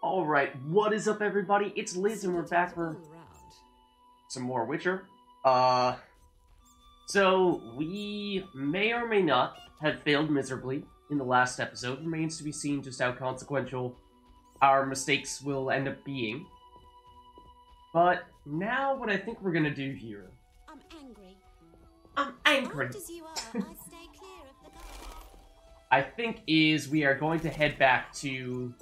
Alright, what is up everybody? It's Liz and we're back for some more Witcher. So we may or may not have failed miserably in the last episode. Remains to be seen just how consequential our mistakes will end up being. But now what I think we're gonna do here... I'm angry. I'm angry! Hard as you are, I stay clear of the guard. I think is we are going to head back to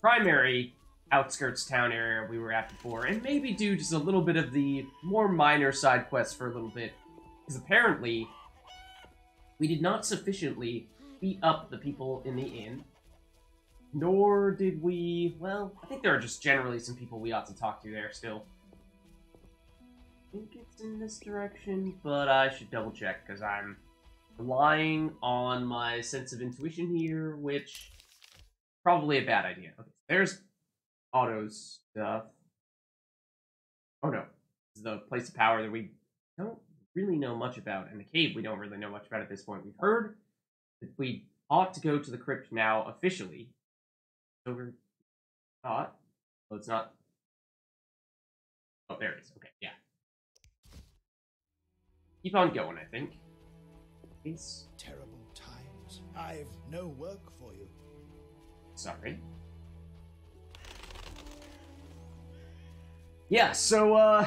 primary outskirts town area we were at before, and maybe do just a little bit of the more minor side quests for a little bit, because apparently we did not sufficiently beat up the people in the inn, nor did we, well, I think there are just generally some people we ought to talk to there still. I think it's in this direction, but I should double check, because I'm relying on my sense of intuition here, which probably a bad idea. Okay, there's auto stuff. Oh no, this is the place of power that we don't really know much about, and the cave we don't really know much about at this point. We've heard that we ought to go to the crypt now officially. Over thought. Well, it's not. Oh, there it is. Okay, yeah. Keep on going, I think. It's Terrible times. I've no work for you. sorry. Yeah, so,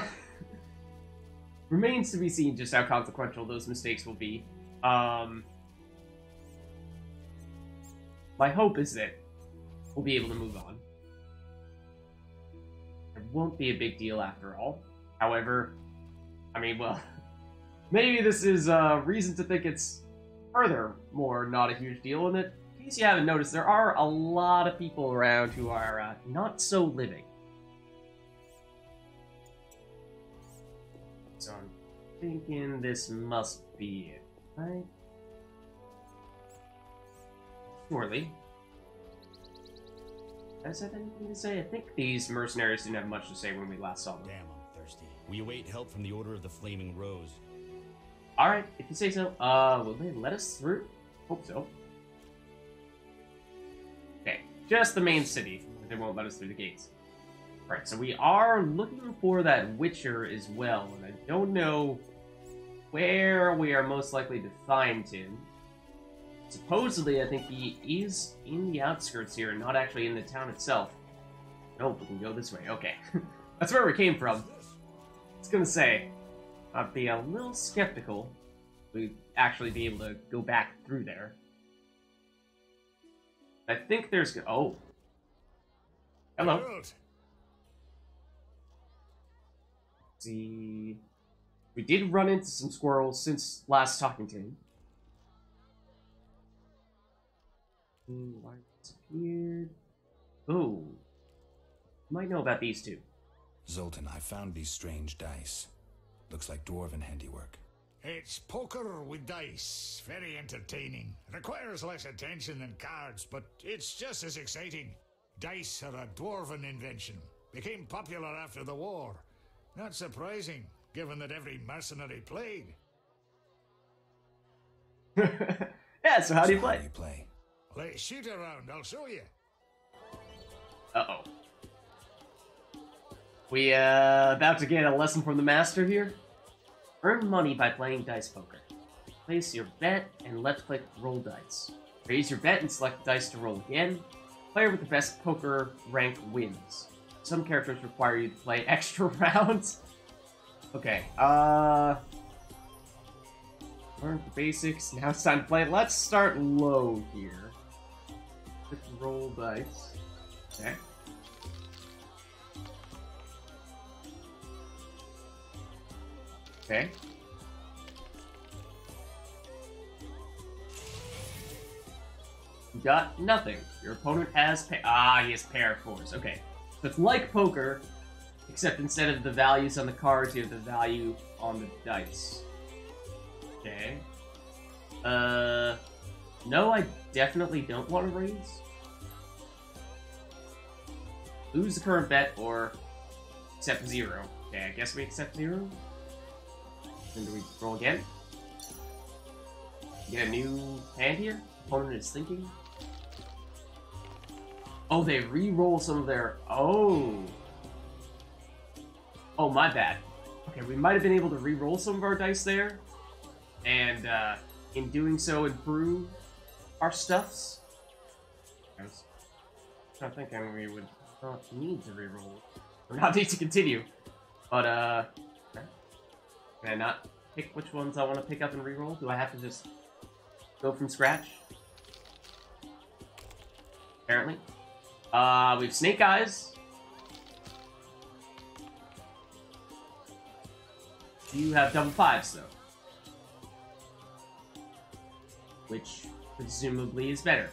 remains to be seen just how consequential those mistakes will be. My hope is that we'll be able to move on. It won't be a big deal after all. However, I mean, well, maybe this is reason to think it's furthermore not a huge deal, and that, in case you haven't noticed, there are a lot of people around who are not so living. So I'm thinking this must be it, right? Surely. Does that have anything to say? I think these mercenaries didn't have much to say when we last saw them. Damn, I'm thirsty. We await help from the Order of the Flaming Rose. Alright, if you say so. Will they let us through? Hope so. Okay, just the main city. They won't let us through the gates. Right, so we are looking for that Witcher as well, and I don't know where we are most likely to find him. Supposedly, I think he is in the outskirts here, and not actually in the town itself. Nope, we can go this way. Okay. That's where we came from. I was gonna say, I'd be a little skeptical we'd actually be able to go back through there. I think there's... Oh. Hello. Geralt. See... We did run into some squirrels since last talking to him. Why disappeared? Oh. Might know about these two. Zoltan, I found these strange dice. Looks like dwarven handiwork. It's poker with dice. Very entertaining. Requires less attention than cards, but it's just as exciting. Dice are a dwarven invention. Became popular after the war. Not surprising, given that every mercenary played. Yeah, so how do you How play? do you play? Let's shoot around, I'll show you. Uh-oh. We, about to get a lesson from the master here? Earn money by playing dice poker. Place your bet and let's click roll dice. Raise your bet and select dice to roll again. Player with the best poker rank wins. Some characters require you to play extra rounds. Okay, learn the basics. Now it's time to play. Let's start low here. Click roll dice. Okay. Okay. You got nothing. Your opponent has he has pair of fours. Okay. So it's like poker, except instead of the values on the cards, you have the value on the dice. Okay. No, I definitely don't want to raise. Lose the current bet or accept 0. Okay, I guess we accept 0. Then do we roll again? Get a new hand here? Opponent is thinking. Oh, they re-roll some of their... Oh. Oh, my bad. Okay, we might have been able to re-roll some of our dice there. And, in doing so, improve our stuffs. I'm thinking we would not need to re-roll. Or not need to continue. But, can I not pick which ones I want to pick up and re-roll? Do I have to just go from scratch? Apparently. We have Snake Eyes. You have double fives, though. Which, presumably, is better.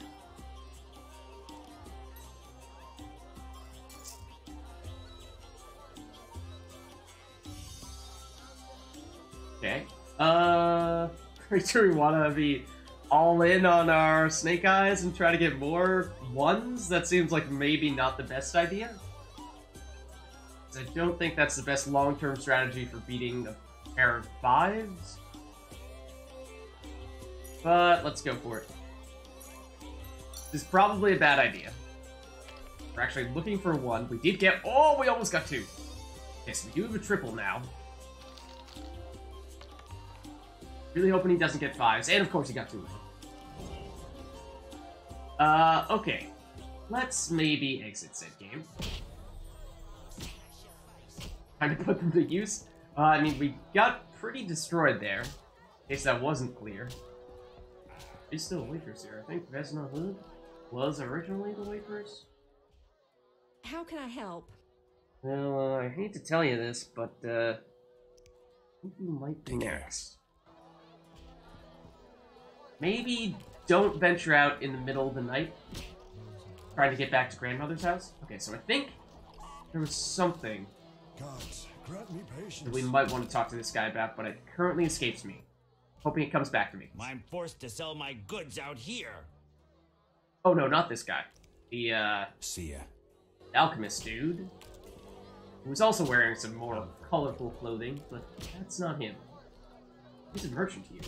Okay. Do we want to be all in on our Snake Eyes and try to get more ones? That seems like maybe not the best idea. I don't think that's the best long-term strategy for beating a pair of fives. But let's go for it. This is probably a bad idea. We're actually looking for one. We did get... Oh, we almost got two. Yes, we do have a triple now. Really hoping he doesn't get fives. And of course he got two. Okay. Let's maybe exit said game. Time to put them to use. I mean, we got pretty destroyed there. In case that wasn't clear. There's still wafers here. I think Vesna Hood was originally the wafers. How can I help? Well, I hate to tell you this, but, I think you might be next. Maybe don't venture out in the middle of the night trying to get back to grandmother's house. Okay, so I think there was something that we might want to talk to this guy about, but it currently escapes me. Hoping it comes back to me. I'm forced to sell my goods out here. Oh no, not this guy. The, See ya. alchemist dude. Who was also wearing some more colorful clothing, but that's not him. He's a merchant here.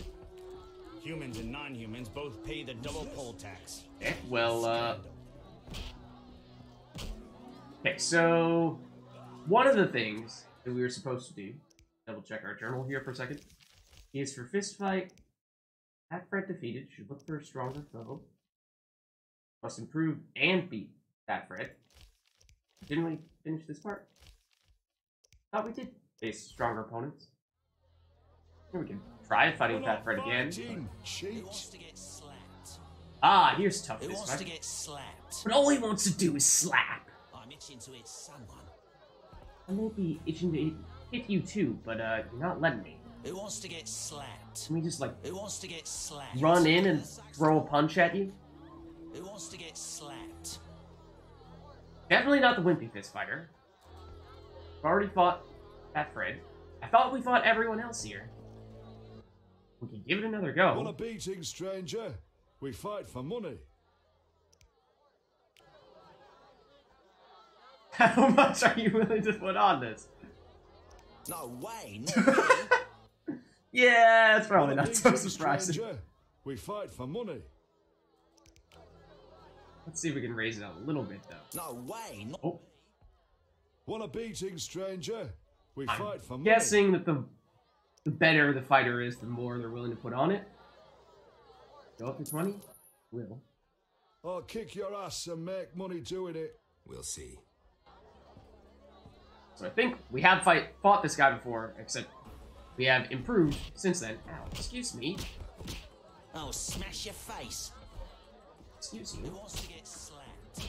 Humans and non-humans both pay the double poll tax. Okay, well, okay, so... One of the things that we were supposed to do, double check our journal here for a second, is for fist fight, that threat defeated, should look for a stronger foe. Must improve and beat that threat. Didn't we finish this part? Thought we did face stronger opponents. Here we can try fighting that threat again. Cheat. wants to get slapped. Ah, here's tough Who this wants to fight. get slapped? But all he wants to do is slap. I'm itching to hit someone. I may be itching to hit you too, but you're not letting me. Who wants to get slapped? Can we just, like, Who wants to get slapped? run in and throw a punch at you? Who wants to get slapped? Definitely not the Wimpy Fist Fighter. I've already fought that Fred. I thought we fought everyone else here. We can give it another Want a go. beating, stranger? We fight for money. How much are you willing to put on this? No way, no way. Yeah, it's probably Want a not so beating, surprising. stranger? We fight for money. Let's see if we can raise it up a little bit, though. No way, no. Oh, Want a beating, stranger? We I'm fight for money. guessing that the better the fighter is, the more they're willing to put on it. Go up to 20? Will. I'll kick your ass and make money doing it. We'll see. So I think we have fought this guy before, except we have improved since then. Ow, excuse me. I'll smash your face. Excuse Who you. wants to get slapped?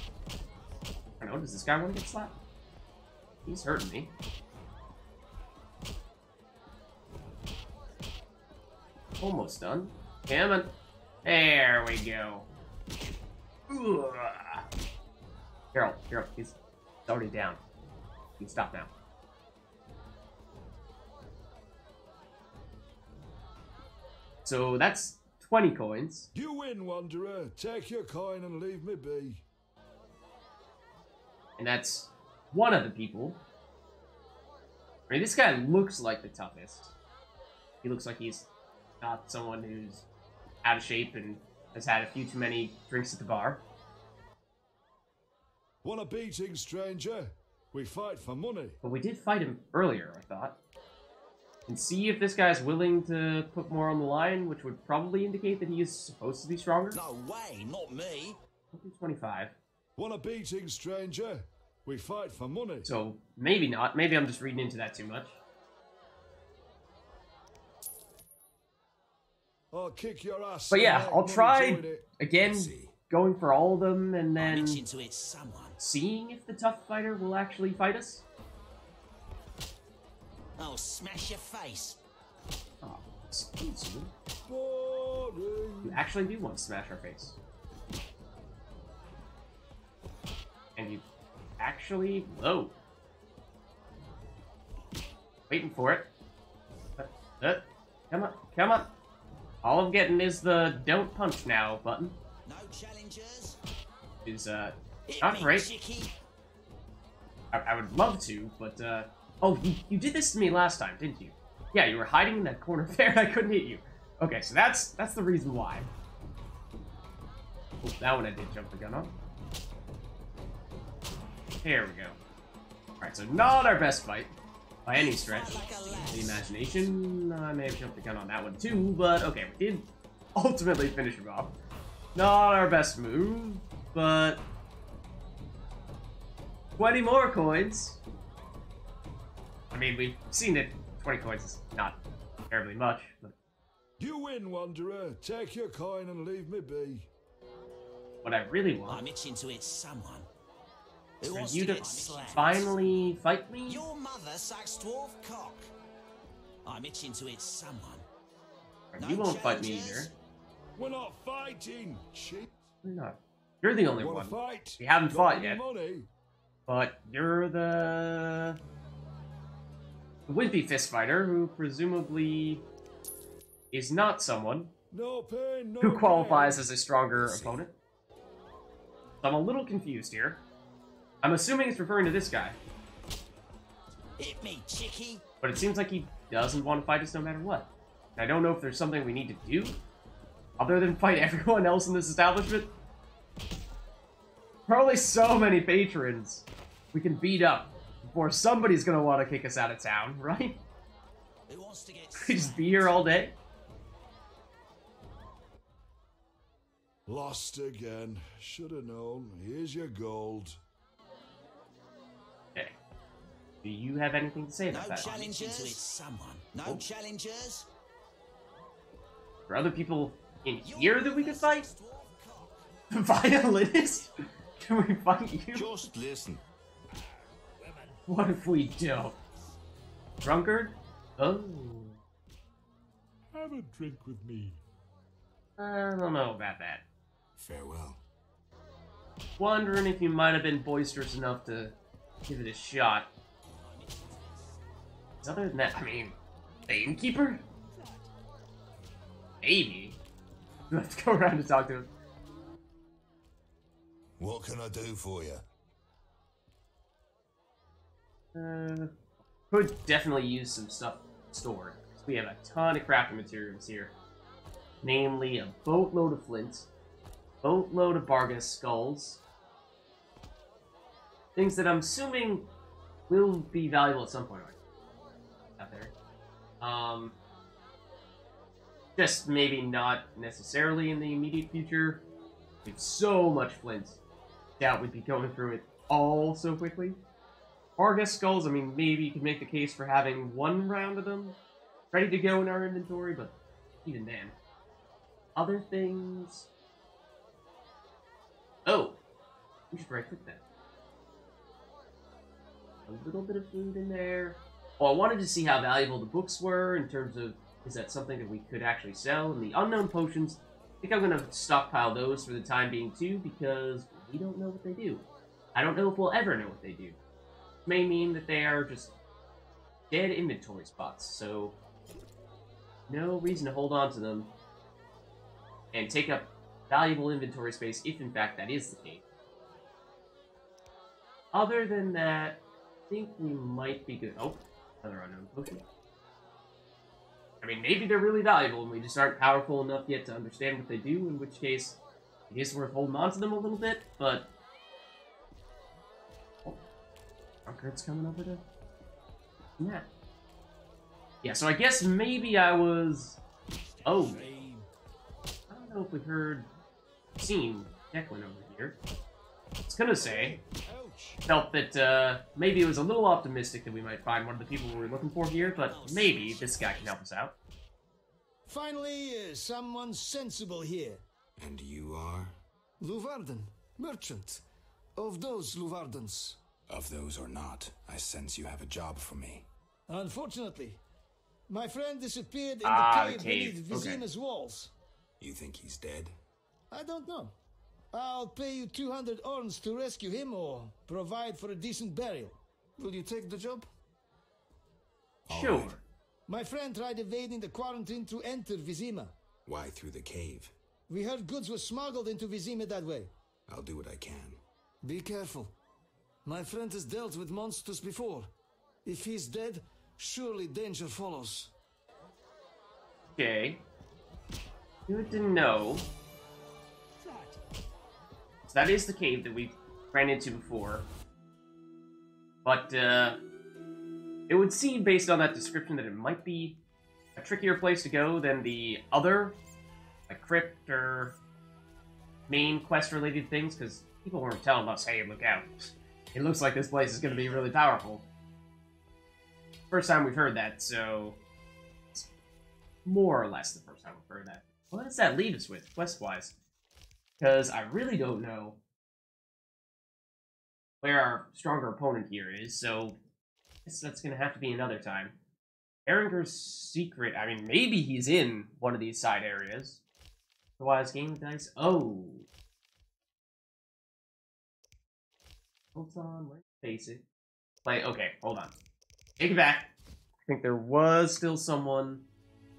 I don't know, does this guy want to get slapped? He's hurting me. Almost done. Come on. There we go. Ugh. Geralt, he's already down. You can stop now. So that's 20 coins. You win, Wanderer. Take your coin and leave me be. And that's one of the people. I mean, this guy looks like the toughest. He looks like he's not someone who's out of shape and has had a few too many drinks at the bar. Want a beating, stranger? We fight for money. But we did fight him earlier, I thought. And see if this guy's willing to put more on the line, which would probably indicate that he is supposed to be stronger. No way, not me. 25. Want a beating, stranger? We fight for money. So, maybe not. Maybe I'm just reading into that too much. I'll kick your ass. But yeah, and make I'll money try, doing it. again, going for all of them, and then I'm itching to hit someone. seeing if the tough fighter will actually fight us. I'll smash your face. Oh, excuse me. Boring. You actually do want to smash our face. And you actually... Whoa. Waiting for it. Come on, come on. All I'm getting is the don't punch now button. No challengers. Is, Hit not me, great. chickie. I would love to, but, oh, you did this to me last time, didn't you? Yeah, you were hiding in that corner there and I couldn't hit you. Okay, so that's the reason why. Oh, that one I did jump the gun on. There we go. Alright, so not our best fight, by any stretch of the imagination. I may have jumped the gun on that one too, but okay, we did ultimately finish him off. Not our best move, but 20 more coins. I mean, we've seen that 20 coins is not terribly much, but You win, Wanderer. Take your coin and leave me be. what I really want I'm itching to hit someone. is Who for wants you to to get slapped? finally fight me. Your mother sucks dwarf cock. I'm itching to hit someone. Or you won't fight me either. We're not fighting, cheap. You're not. You're the only Wanna one. fight? We haven't Got fought any yet, money? but you're the wimpy fist fighter who presumably is not someone No pain, no who qualifies gain. as a stronger opponent. So I'm a little confused here. I'm assuming it's referring to this guy, Hit me, chickie. but it seems like he doesn't want to fight us no matter what. And I don't know if there's something we need to do other than fight everyone else in this establishment. There are only so many patrons we can beat up before somebody's gonna want to kick us out of town, right? Who wants to get We just slapped? be here all day. Lost again. Should have known. Here's your gold. Okay. Do you have anything to say No about that? challengers. I'm itching to hit someone. No challengers. For other people in Your here that we mother could fight? sucks dwarf cock. Violinist? Can we fight you? Just listen. What if we don't? Drunkard? Oh. Have a drink with me. I don't know about that. Farewell. Wondering if you might have been boisterous enough to give it a shot. 'Cause other than that, I mean, the innkeeper? Maybe. You have to go around and talk to him. What can I do for you? Could definitely use some stuff stored. We have a ton of crafting materials here. Namely, a boatload of flint, boatload of Bargus skulls. Things that I'm assuming will be valuable at some point. Out there. Just maybe not necessarily in the immediate future. We have so much flint. Doubt we'd be going through it all so quickly. Bargus skulls, I mean, maybe you could make the case for having one round of them ready to go in our inventory, but even then. Other things... Oh! We should right click that. A little bit of food in there. Oh, I wanted to see how valuable the books were in terms of, is that something that we could actually sell? And the unknown potions, I think I'm going to stockpile those for the time being too, because we don't know what they do. I don't know if we'll ever know what they do. May mean that they are just dead inventory spots, so no reason to hold on to them and take up valuable inventory space if in fact that is the case. Other than that, I think we might be good. Oh, another unknown potion. I mean, maybe they're really valuable and we just aren't powerful enough yet to understand what they do, in which case it is worth holding on to them a little bit, but Drunkard's coming over to... Yeah. Yeah, so I guess maybe I was... Oh. I don't know if we seen Declan over here. I was gonna say, felt that maybe it was a little optimistic that we might find one of the people we were looking for here, but maybe this guy can help us out. Finally, someone sensible here. And you are? Luvarden, merchant. Of those Luvardens. Of those or not, I sense you have a job for me. Unfortunately, my friend disappeared in the cave beneath Okay. Vizima's walls. You think he's dead? I don't know. I'll pay you 200 orns to rescue him or provide for a decent burial. Will you take the job? Sure. Right. My friend tried evading the quarantine to enter Vizima. Why through the cave? We heard goods were smuggled into Vizima that way. I'll do what I can. Be careful. My friend has dealt with monsters before. If he's dead, surely danger follows. Okay. Good to know. So that is the cave that we ran into before. But, it would seem, based on that description, that it might be a trickier place to go than the other, like, crypt or main quest-related things, because people weren't telling us, hey, look out. It looks like this place is going to be really powerful. First time we've heard that, so... It's more or less the first time we've heard that. What does that leave us with, quest-wise? Because I really don't know where our stronger opponent here is, so I guess that's going to have to be another time. Erenger's secret, I mean, maybe he's in one of these side areas. Otherwise, game of dice. Oh. Hold on, let's face it. Okay, hold on. Take it back. I think there was still someone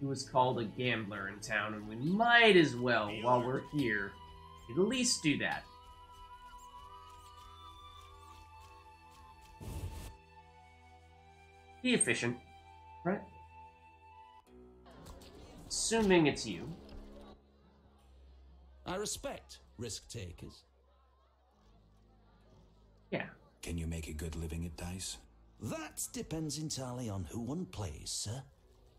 who was called a gambler in town, and we might as well, while we're here, at least do that. Be efficient, right? Assuming it's you. I respect risk takers. Yeah. Can you make a good living at dice? That depends entirely on who one plays, sir.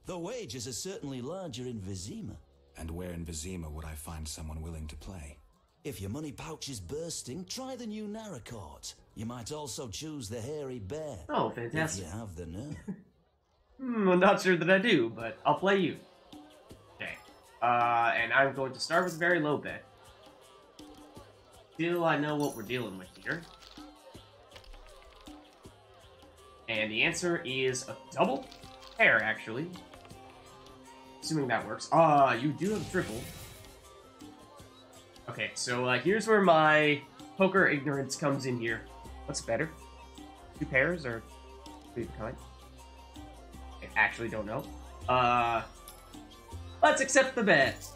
The wages are certainly larger in Vizima. And where in Vizima would I find someone willing to play? If your money pouch is bursting, try the new Narracourt. You might also choose the Hairy Bear. Oh, If fantastic. you have the nerve. I'm not sure that I do, but I'll play you. Okay. And I'm going to start with a very low bet. Still, I know what we're dealing with here. And the answer is a double pair, actually. Assuming that works. You do have a triple. Okay, so here's where my poker ignorance comes in here. What's better? 2 pairs or 3 of a kind? I actually don't know. Let's accept the bet.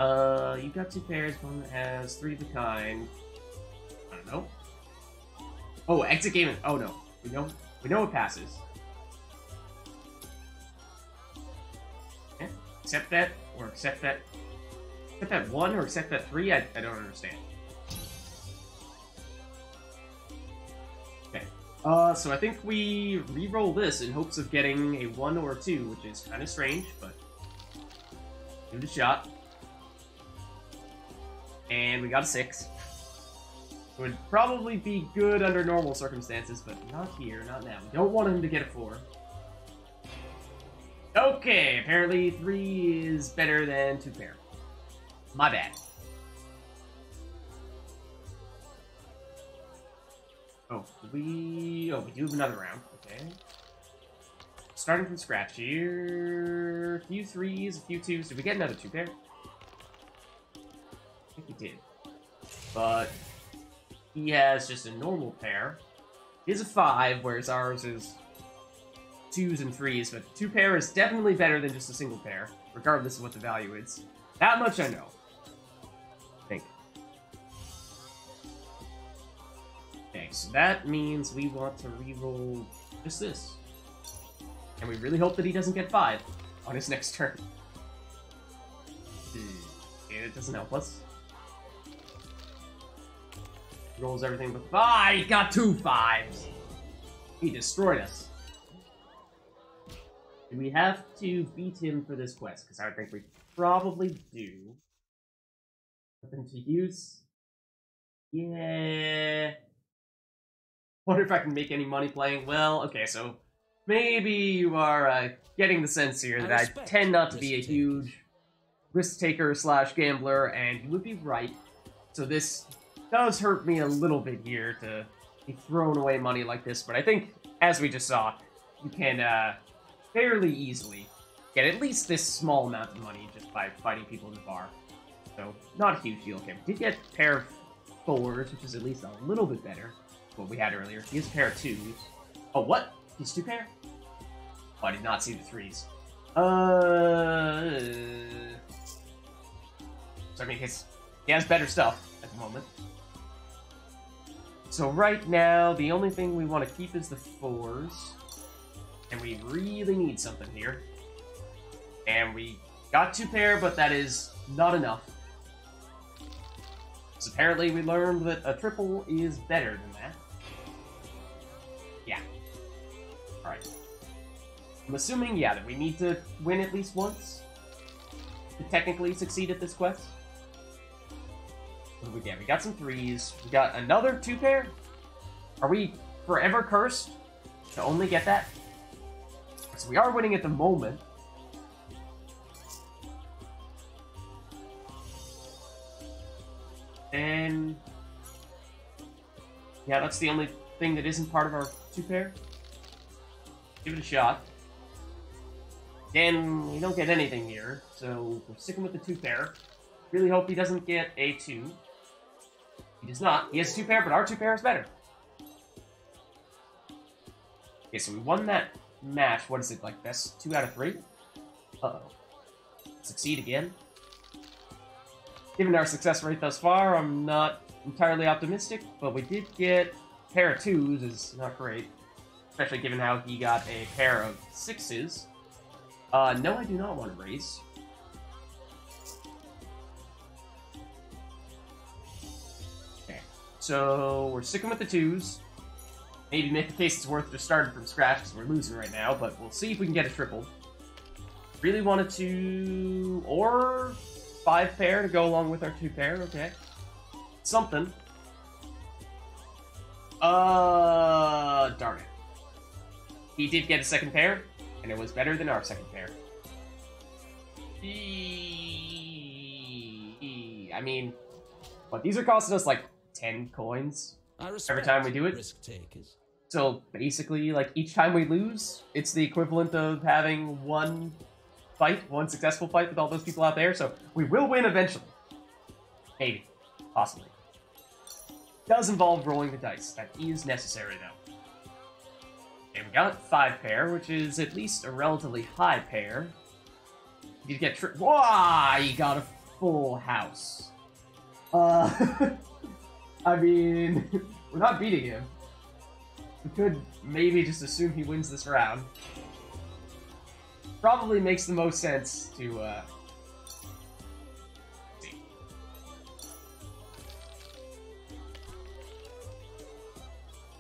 You got 2 pairs, one that has 3 of a kind. I don't know. Oh, exit game. Oh no, we know it passes. Yeah, accept that or accept that. Accept that 1 or accept that 3. I don't understand. Okay. So I think we re-roll this in hopes of getting a 1 or a 2, which is kind of strange, but give it a shot. And we got a 6. Would probably be good under normal circumstances, but not here, not now. We don't want him to get a 4. Okay, apparently 3 is better than 2 pair. My bad. Oh, we do have another round. Okay. Starting from scratch here. A few 3s, a few 2s. Did we get another 2 pair? I think we did. But he has just a normal pair. He has a 5, whereas ours is 2s and 3s, but 2 pair is definitely better than just a single pair, regardless of what the value is. That much I know. I think. Okay, so that means we want to reroll just this. And we really hope that he doesn't get 5 on his next turn. Okay, it doesn't help us. Rolls everything but... Ah, he got 2 5s! He destroyed us. Do we have to beat him for this quest? Because I would think we probably do. Nothing to use? Yeah... Wonder if I can make any money playing. Well, okay, so... Maybe you are getting the sense here that I tend not to be a huge risk-taker / gambler, and you would be right. So this does hurt me a little bit here to be throwing away money like this, but I think, as we just saw, you can fairly easily get at least this small amount of money just by fighting people in the bar. So, not a huge deal. Okay, we did get a pair of 4s, which is at least a little bit better than what we had earlier. He has a pair of 2s. Oh, what? He's 2 pair? Oh, I did not see the 3s. So, I mean, he has better stuff at the moment. So right now, the only thing we want to keep is the 4s. And we really need something here. And we got 2 pair, but that is not enough. So apparently we learned that a triple is better than that. Yeah. Alright. I'm assuming, yeah, that we need to win at least once to technically succeed at this quest. What do we get? We got some 3s. We got another 2 pair? Are we forever cursed to only get that? So we are winning at the moment. And... yeah, that's the only thing that isn't part of our 2 pair. Give it a shot. Again, we don't get anything here, so we're sticking with the 2 pair. Really hope he doesn't get a 2. He does not. He has a 2 pair, but our 2 pair is better. Okay, so we won that match. What is it, like best 2 out of 3? Uh-oh. Succeed again. Given our success rate thus far, I'm not entirely optimistic, but we did get a pair of 2s, is not great. Especially given how he got a pair of 6s. No, I do not want to raise. Okay, so we're sticking with the 2s. Maybe make the case it's worth just starting from scratch because we're losing right now, but we'll see if we can get a triple. Really wanted to... or 5 pair to go along with our 2 pair, okay. Something. Darn it. He did get a 2nd pair, and it was better than our 2nd pair. I mean, what, these are costing us like 10 coins every time we do it. Risk takers. So basically, like, each time we lose, it's the equivalent of having one successful fight with all those people out there, so we will win eventually. Maybe. Possibly. Does involve rolling the dice. That is necessary, though. Okay, we got 5 pair, which is at least a relatively high pair. You get Whoa! You got a full house. I mean, we're not beating him. We could maybe just assume he wins this round. Probably makes the most sense to, see.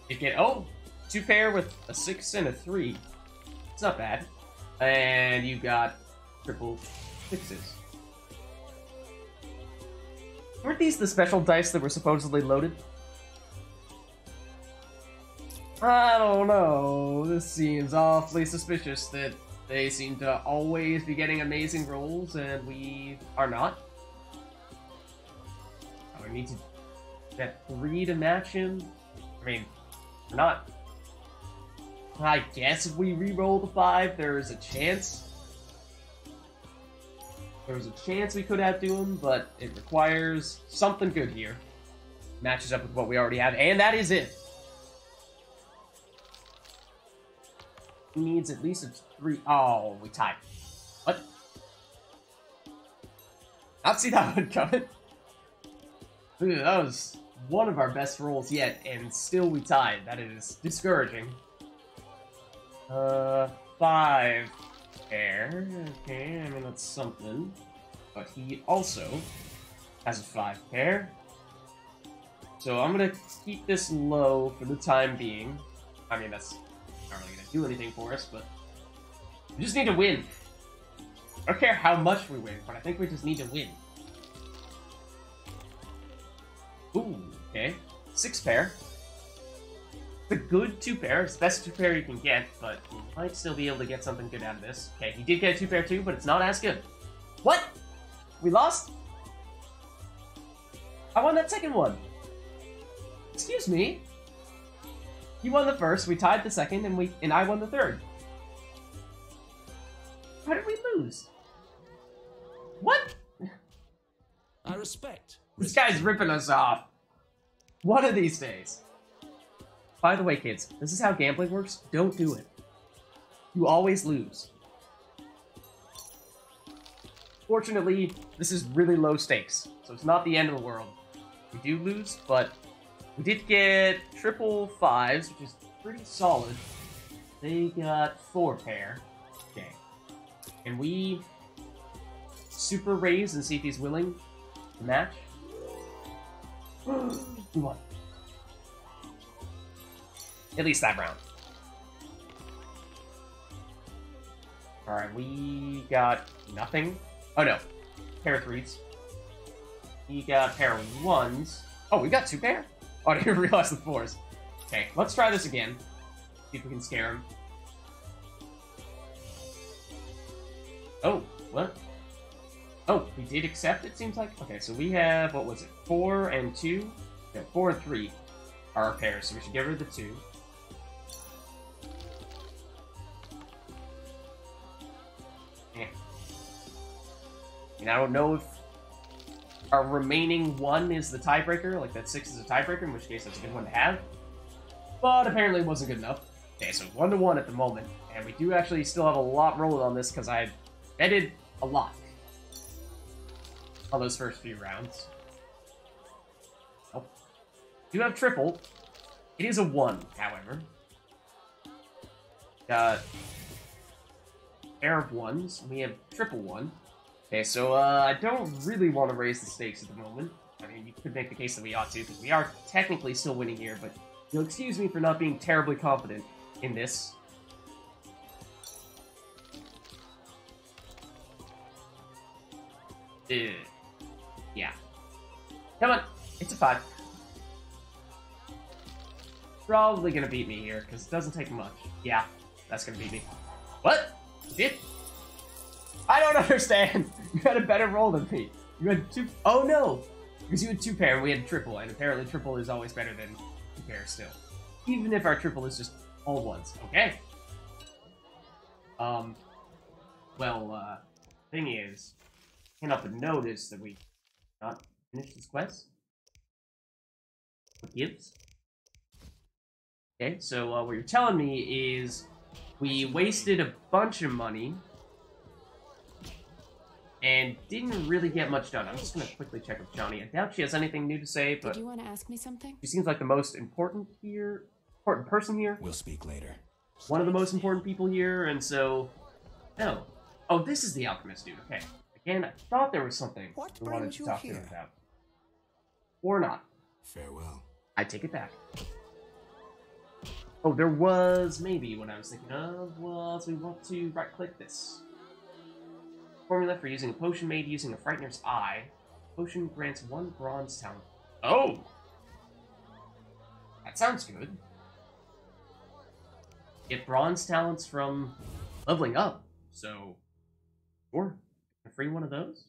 You get, 2 pair with a 6 and a 3. It's not bad. And you got triple 6s. Weren't these the special dice that were supposedly loaded? I don't know. This seems awfully suspicious that they seem to always be getting amazing rolls and we are not. Oh, we need to get 3 to match him. I mean, we're not. I guess if we re-roll the 5, there's a chance. There's a chance we could outdo him, but it requires something good here. Matches up with what we already have, and that is it. He needs at least a 3. Oh, we tied. What? Not see that one coming. Dude, that was one of our best rolls yet, and still we tied. That is discouraging. 5 pair. Okay, I mean, that's something. But he also has a 5 pair. So I'm gonna keep this low for the time being. I mean, that's not really gonna do anything for us, but we just need to win. I don't care how much we win, but I think we just need to win. Ooh, okay. 6 pair. It's a good 2 pair. It's the best 2 pair you can get, but you might still be able to get something good out of this. Okay, he did get a 2 pair too, but it's not as good. What? We lost? I won that second one. Excuse me. He won the first, we tied the second, and I won the third. How did we lose? What? I respect. This guy's ripping us off. One of these days. By the way, kids, this is how gambling works. Don't do it. You always lose. Fortunately, this is really low stakes, so it's not the end of the world. We do lose, but we did get triple 5s, which is pretty solid. They got 4 pair. Okay. Can we super raise and see if he's willing to match? We won. At least that round. Alright, we got nothing. Oh no. Pair of 3s. He got pair of 1s. Oh, we got 2 pair? Oh, I didn't realize the 4s. Okay, let's try this again. See if we can scare him. Oh, what? Oh, he did accept, it seems like. Okay, so we have, what was it? 4 and 2? No, 4 and 3 are our pairs, so we should get rid of the 2. Yeah. And I don't know if our remaining 1 is the tiebreaker, like that 6 is a tiebreaker, in which case that's a good one to have. But apparently it wasn't good enough. Okay, so 1-1 at the moment. And we do actually still have a lot rolling on this because I betted a lot on those first few rounds. Oh. Do have triple. It is a 1, however. Got pair of 1s. We have triple 1. Okay, so I don't really want to raise the stakes at the moment. I mean, you could make the case that we ought to, because we are technically still winning here, but you'll excuse me for not being terribly confident in this. Yeah. Come on, it's a 5. Probably gonna beat me here, because it doesn't take much. Yeah, that's gonna beat me. What? You did? I don't understand! You had a better roll than me. You had 2... Oh no! Because you had 2 pair and we had triple, and apparently triple is always better than 2 pair still. Even if our triple is just all 1s. Okay. Thing is, I can't help but notice that we not finished this quest. What gives? Okay, so what you're telling me is we wasted a bunch of money and didn't really get much done. I'm just gonna quickly check with Johnny. I doubt she has anything new to say, but Did you want to ask me something? she seems like the most important person here. We'll speak later. One of the most important people here, and so... No. Oh, this is the alchemist dude, okay. Again, I thought there was something we wanted to talk to him about. Or not. Farewell. I take it back. Oh, there was maybe what I was thinking of was we want to right-click this. Formula for using a potion made using a Frightener's Eye. Potion grants 1 bronze talent. Oh! That sounds good. Get bronze talents from leveling up, so... Sure. Free one of those?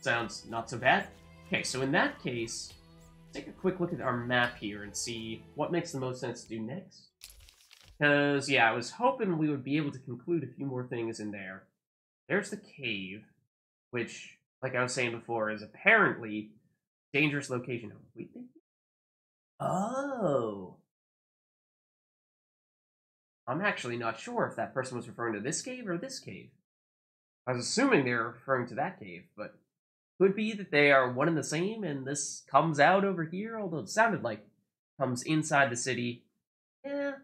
Sounds not so bad. Okay, so in that case, take a quick look at our map here and see what makes the most sense to do next. Because, yeah, I was hoping we would be able to conclude a few more things in there. There's the cave, which, like I was saying before, is apparently a dangerous location. Oh! I'm actually not sure if that person was referring to this cave or this cave. I was assuming they were referring to that cave, but could be that they are one and the same, and this comes out over here, although it sounded like it comes inside the city. Yeah,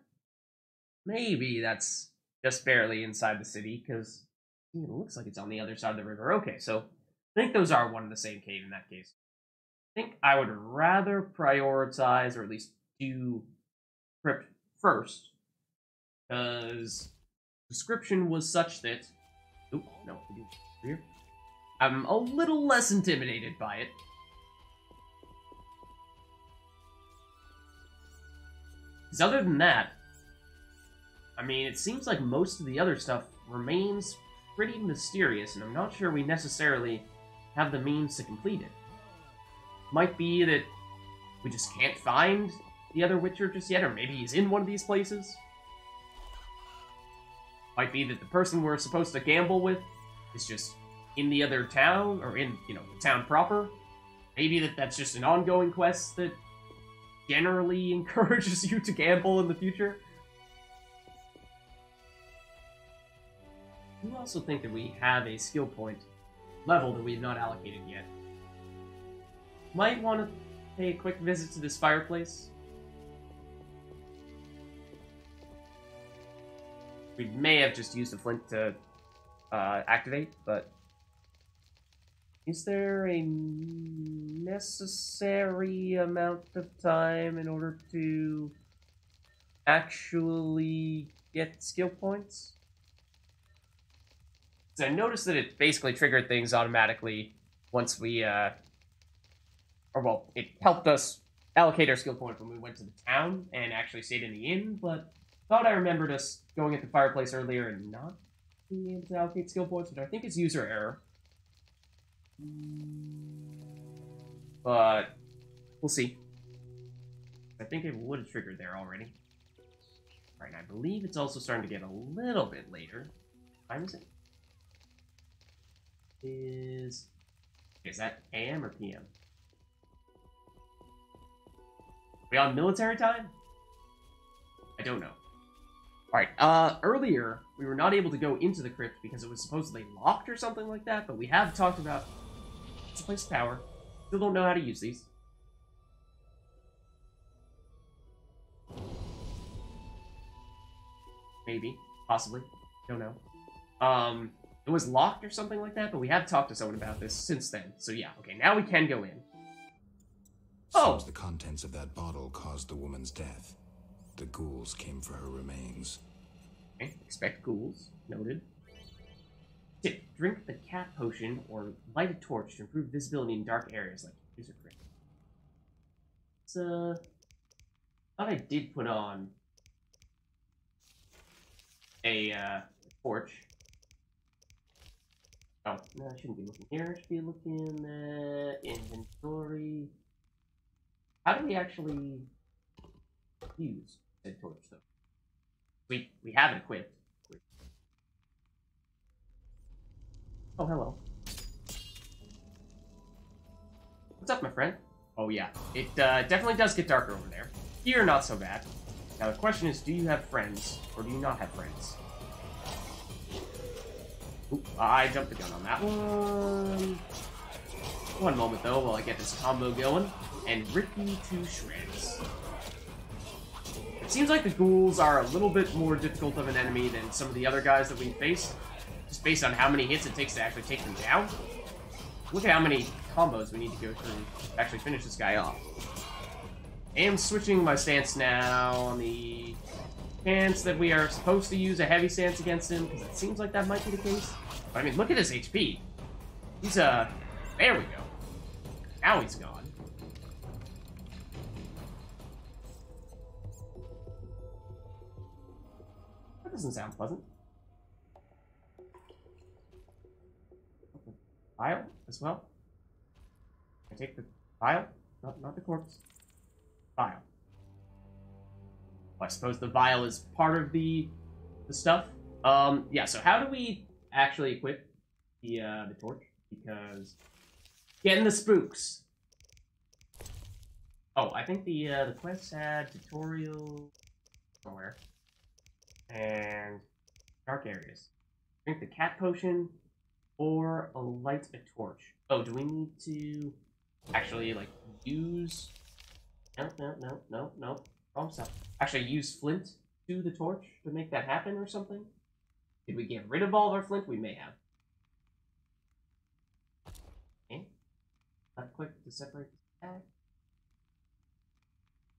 maybe that's just barely inside the city, because it looks like it's on the other side of the river. Okay, so I think those are one and the same cave in that case. think I would rather prioritize, or at least do crypt first, because description was such that... Oop, no, we do here. I'm a little less intimidated by it. Because other than that, I mean, it seems like most of the other stuff remains pretty mysterious, and I'm not sure we necessarily have the means to complete it. Might be that we just can't find the other Witcher just yet, or maybe he's in one of these places. Might be that the person we're supposed to gamble with is just in the other town, or in, the town proper. Maybe that's just an ongoing quest that generally encourages you to gamble in the future. I also think that we have a skill point level that we've not allocated yet. Might want to pay a quick visit to this fireplace. We may have just used the flint to activate, but is there a necessary amount of time in order to actually get skill points? So I noticed that it basically triggered things automatically once we, it helped us allocate our skill points when we went to the town and actually stayed in the inn, but thought I remembered us going at the fireplace earlier and not being able to allocate skill points, which I think is user error. But we'll see. I think it would have triggered there already. Alright, I believe it's also starting to get a little bit later. What time is it? Is that AM or PM? Are we on military time? I don't know. Alright, earlier, we were not able to go into the crypt because it was supposedly locked or something like that, but we have talked about it's a place of power. Still don't know how to use these. Maybe. Possibly. Don't know. It was locked or something like that, but we have talked to someone about this since then. So yeah, okay, now we can go in. Seems the contents of that bottle caused the woman's death. The ghouls came for her remains. Okay, expect ghouls. Noted. Tip, drink the cat potion or light a torch to improve visibility in dark areas like user crypt. Thought I did put on a torch. Oh, no, I shouldn't be looking here. I should be looking at inventory. How do we actually use said torch, though? We have it equipped. Oh, hello. What's up, my friend? Oh, yeah. It definitely does get darker over there. Here, not so bad. Now, the question is, do you have friends, or do you not have friends? Oop, I jumped the gun on that one. One moment, though, while I get this combo going, and rip you to shreds. It seems like the ghouls are a little bit more difficult of an enemy than some of the other guys that we faced, just based on how many hits it takes to actually take them down. Look at how many combos we need to go through to actually finish this guy off. I am switching my stance now on the chance that we are supposed to use a heavy stance against him, because it seems like that might be the case. But I mean, look at his HP. He's, there we go. Now he's gone. That doesn't sound pleasant. Vial as well. I take the vial, not the corpse. Vial. Well, I suppose the vial is part of the stuff. Yeah. So how do we actually equip the torch? Because getting the spooks. Oh, I think the quest had tutorial somewhere and dark areas. Drink the cat potion. Or light a torch. Oh, do we need to actually, like, use... No. Wrong stuff. Actually use flint to the torch to make that happen or something? Did we get rid of all of our flint? We may have. Okay. Left click to separate.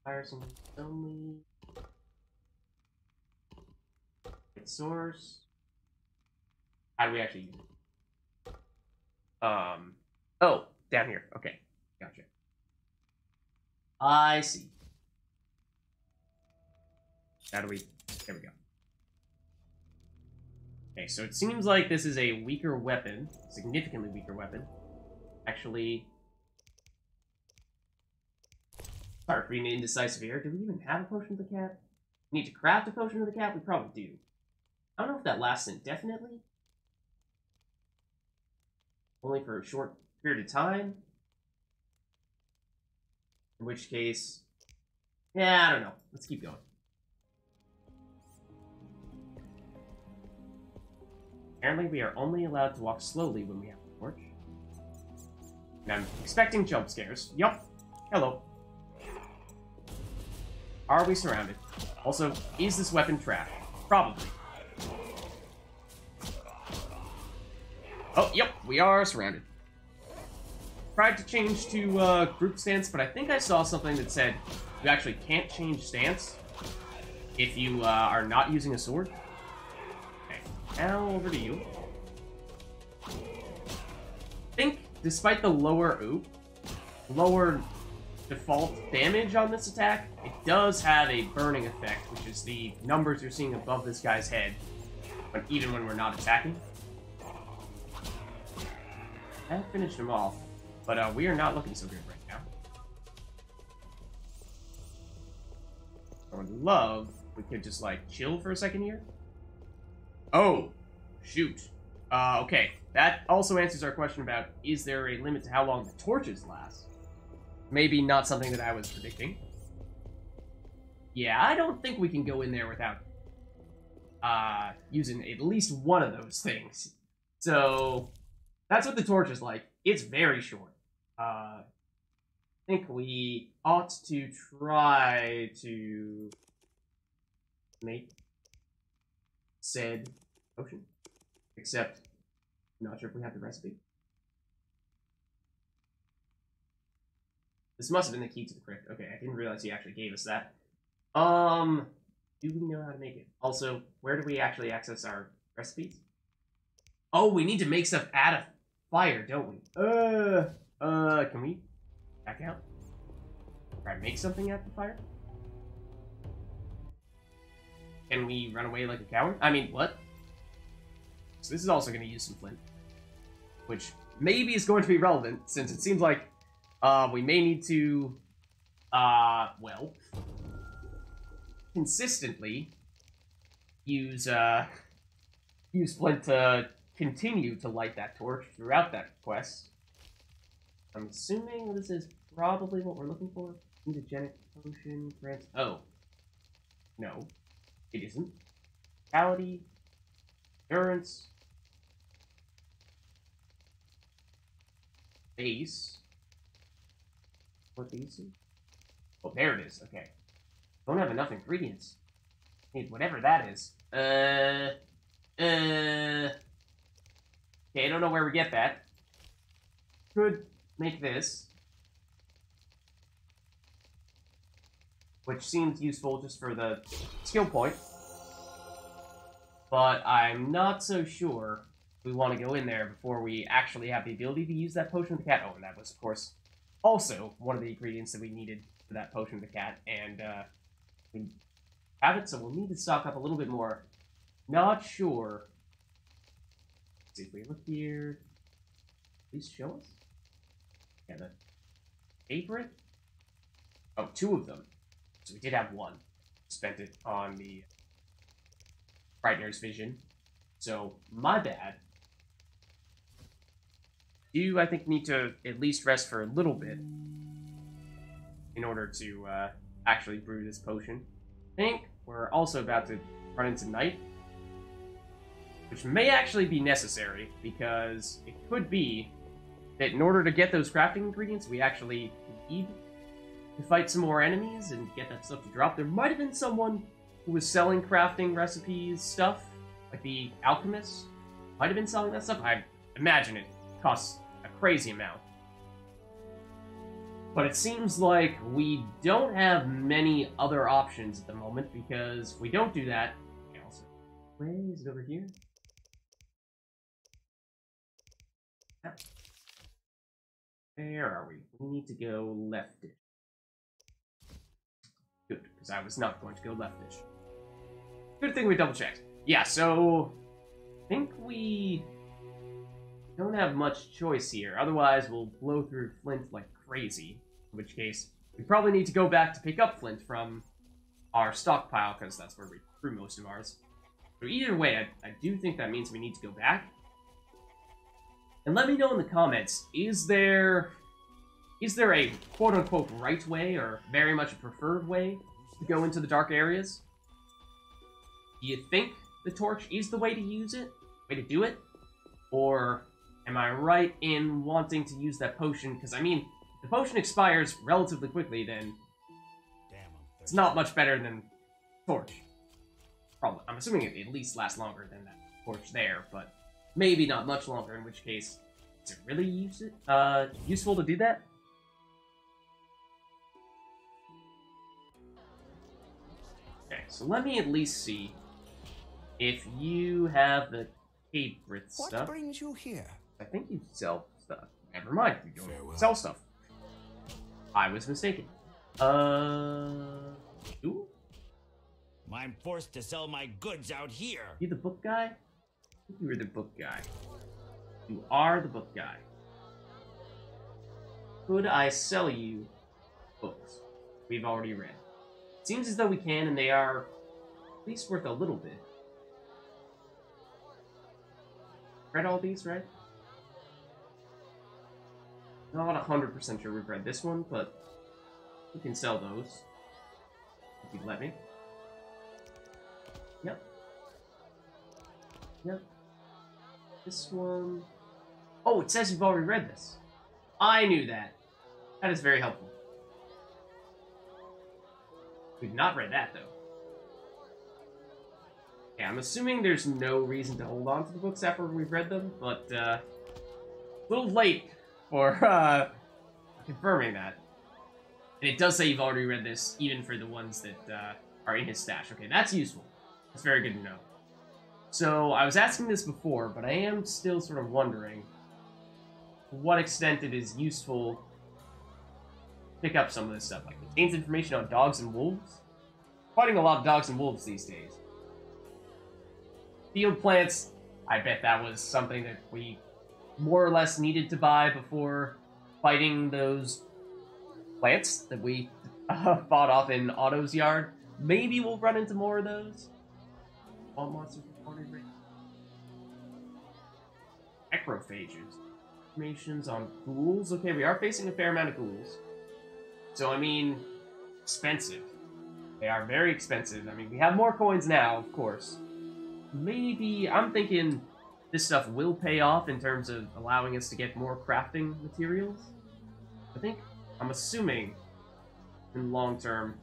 Fire some only. Hit source. How do we actually use it? Oh, down here. Okay, gotcha. I see. How do we... There we go. Okay, so it seems like this is a weaker weapon. Significantly weaker weapon. Actually... Sorry for being indecisive here. Do we even have a potion of the cat? We need to craft a potion of the cat? We probably do. I don't know if that lasts indefinitely. Only for a short period of time. In which case... Yeah, I don't know. Let's keep going. Apparently we are only allowed to walk slowly when we have a torch. And I'm expecting jump scares. Yup. Hello. Are we surrounded? Also, is this weapon trash? Probably. Oh, yep, we are surrounded. Tried to change to group stance, but I think I saw something that said you actually can't change stance if you are not using a sword. Now over to you. I think, despite the lower default damage on this attack, it does have a burning effect, which is the numbers you're seeing above this guy's head, but even when we're not attacking. I have finished him off, but we are not looking so good right now. I would love if we could just, like, chill for a second here. Oh, shoot. Okay. That also answers our question about, is there a limit to how long the torches last? Maybe not something that I was predicting. Yeah, I don't think we can go in there without using at least one of those things. So, that's what the torch is like. It's very short. I think we ought to try to make said potion. Except, I'm not sure if we have the recipe. This must have been the key to the crypt. Okay, I didn't realize he actually gave us that. Do we know how to make it? Also, where do we actually access our recipes? Oh, we need to make stuff out of fire, don't we? Can we back out? Try to make something out of the fire? Can we run away like a coward? I mean, what? So this is also going to use some flint. Which maybe is going to be relevant, since it seems like we may need to, well, consistently use flint to continue to light that torch throughout that quest. I'm assuming this is probably what we're looking for. Mutagenic potion grants... Oh. No. It isn't. Vitality. Endurance. Base. What these do? Oh, there it is. Okay. Don't have enough ingredients. Need whatever that is. Okay, I don't know where we get that. Could make this. Which seems useful just for the skill point. But I'm not so sure we want to go in there before we actually have the ability to use that potion of the cat. Oh, and that was, of course, also one of the ingredients that we needed for that potion of the cat. And we have it, so we'll need to stock up a little bit more. Not sure. Let's see if we look here. Please show us. Yeah, the apron. Oh, 2 of them. So we did have 1. Spent it on the Frightener's vision. So, my bad. You, I think, need to at least rest for a little bit in order to actually brew this potion. I think we're also about to run into night, which may actually be necessary, because it could be that in order to get those crafting ingredients, we actually need to fight some more enemies and get that stuff to drop. There might have been someone who was selling crafting recipes stuff, like the alchemist might have been selling that stuff. I imagine it costs a crazy amount. But it seems like we don't have many other options at the moment, because if we don't do that... Also, where is it over here? Yep. Where are we? We need to go leftish. Good, because I was not going to go leftish. Good thing we double-checked. Yeah, so... I think we don't have much choice here. Otherwise, we'll blow through Flint like crazy. In which case, we probably need to go back to pick up Flint from our stockpile, because that's where we threw most of ours. So either way, I do think that means we need to go back. And let me know in the comments, is there a quote-unquote right way, or very much a preferred way, to go into the dark areas? Do you think the torch is the way to use it? Way to do it? Or am I right in wanting to use that potion? Because, I mean, if the potion expires relatively quickly, then it's not much better than torch. Probably. I'm assuming it at least lasts longer than that torch there, but maybe not much longer, in which case, is it really useful to do that? Okay, so let me at least see if you have the Cabrith stuff. What brings you here? I think you sell stuff. Never mind, you don't Farewell. sell stuff. I was mistaken. Ooh? I'm forced to sell my goods out here. You the book guy? I think you were the book guy. You are the book guy. Could I sell you books we've already read? Seems as though we can, and they are at least worth a little bit. Read all these, right? Not 100% sure we've read this one, but we can sell those. If you'd let me. Yep. Yep. This one... Oh, it says you've already read this. I knew that. That is very helpful. We've not read that, though. Yeah, I'm assuming there's no reason to hold on to the books after we've read them, but, a little late for, confirming that. And it does say you've already read this, even for the ones that, are in his stash. Okay, that's useful. That's very good to know. So, I was asking this before, but I am still sort of wondering to what extent it is useful to pick up some of this stuff. Like, it contains information on dogs and wolves. Fighting a lot of dogs and wolves these days. Field plants, I bet that was something that we more or less needed to buy before fighting those plants that we fought off in Otto's yard. Maybe we'll run into more of those. All monsters reported rate. Necrophages. Informations on ghouls. Okay, we are facing a fair amount of ghouls. So, I mean, expensive. They are very expensive. I mean, we have more coins now, of course. Maybe, I'm thinking this stuff will pay off in terms of allowing us to get more crafting materials. I'm assuming, in long term,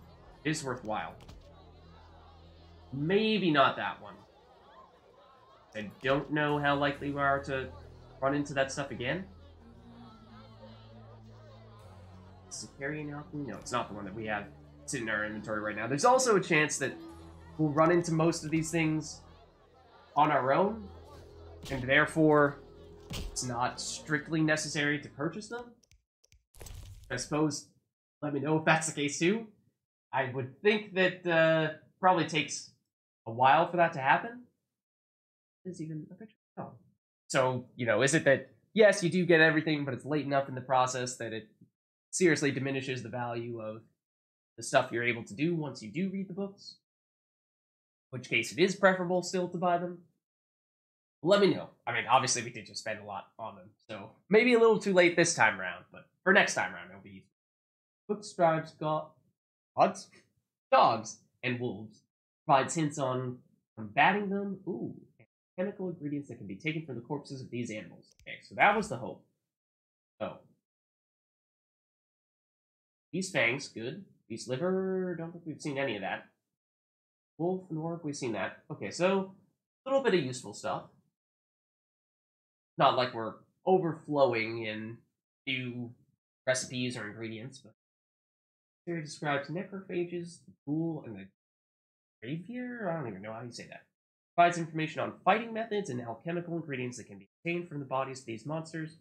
it's worthwhile. Maybe not that one. I don't know how likely we are to run into that stuff again. Is it carrying alchemy? No, it's not the one that we have sitting in our inventory right now. There's also a chance that we'll run into most of these things on our own, and therefore it's not strictly necessary to purchase them. I suppose, let me know if that's the case too. I would think that probably takes a while for that to happen. Is even a picture? Oh. So, you know, is it that, yes, you do get everything, but it's late enough in the process that it seriously diminishes the value of the stuff you're able to do once you do read the books? In which case it is preferable still to buy them. Let me know. I mean, obviously we did just spend a lot on them, so maybe a little too late this time around, but for next time around it'll be easy. Book describes gods, dogs, and wolves. Provides hints on combating them. Ooh, chemical ingredients that can be taken from the corpses of these animals. Okay, so that was the hope. Oh. Beast fangs, good. Beast liver, don't think we've seen any of that. Wolf and orc, we've seen that. Okay, so a little bit of useful stuff. Not like we're overflowing in new recipes or ingredients, but here it describes necrophages, the ghoul, and the gravier? I don't even know how you say that. Provides information on fighting methods and alchemical ingredients that can be obtained from the bodies of these monsters.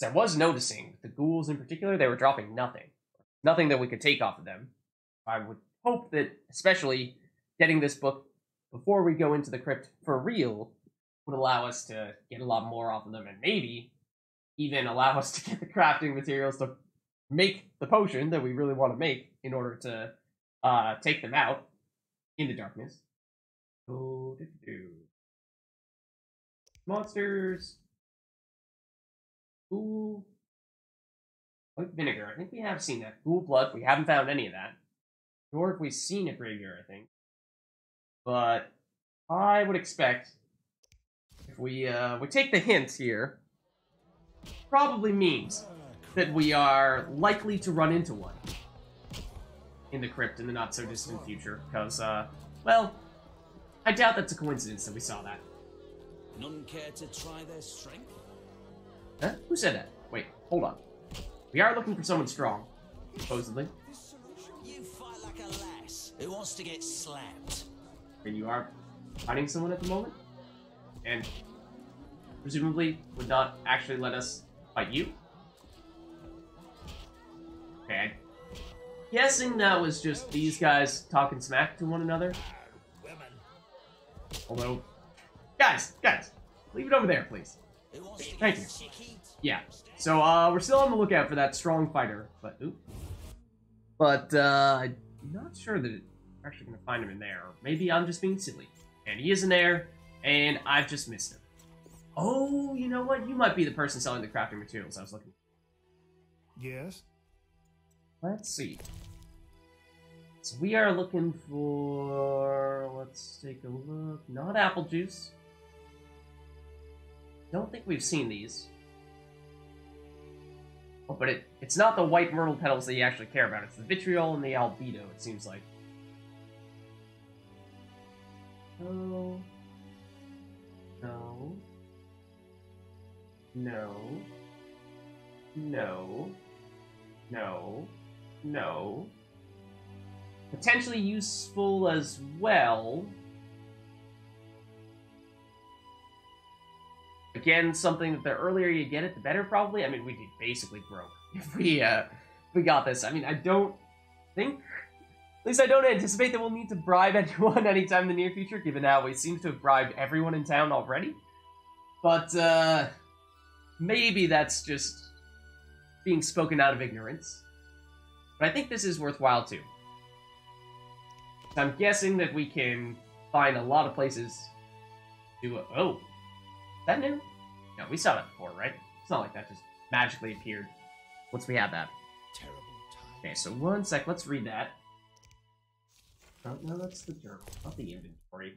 So I was noticing, the ghouls in particular, they were dropping nothing. Nothing that we could take off of them. I would hope that, especially getting this book before we go into the crypt for real, would allow us to get a lot more off of them, and maybe even allow us to get the crafting materials to make the potion that we really want to make in order to take them out into darkness. Monsters. Ghoul. White vinegar. I think we have seen that. Ghoul blood. We haven't found any of that. Nor have we seen a graveyard, I think. But I would expect if we take the hint here, probably means that we are likely to run into one in the crypt in the not-so-distant future, because, well, I doubt that's a coincidence that we saw that. None care to try their strength? Huh? Who said that? Wait, hold on. We are looking for someone strong, supposedly. You fight like a lass who wants to get slapped. And you are fighting someone at the moment? And presumably would not actually let us fight you? Okay, I'm guessing that was just these guys talking smack to one another. Although, guys, leave it over there, please. Thank you. Yeah, so we're still on the lookout for that strong fighter, but I'm not sure that we're actually going to find him in there. Or maybe I'm just being silly. And he is in there, and I've just missed him. Oh, you know what? You might be the person selling the crafting materials I was looking for. Yes? Let's see. So we are looking for... Let's take a look. Not apple juice. Don't think we've seen these. Oh, but it's not the white myrtle petals that you actually care about. It's the vitriol and the albedo, it seems like. No. No. No. No. No. No. Potentially useful as well. Again, something that the earlier you get it, the better, probably. I mean, we'd be basically broke if we got this. I mean, I don't think... At least I don't anticipate that we'll need to bribe anyone anytime in the near future, given how we seem to have bribed everyone in town already. But, maybe that's just being spoken out of ignorance. But I think this is worthwhile, too. I'm guessing that we can find a lot of places to... Oh! Is that new? No, we saw that before, right? It's not like that just magically appeared once we had that. Terrible time. Okay, so one sec, let's read that. Oh, no, that's the journal, not the inventory.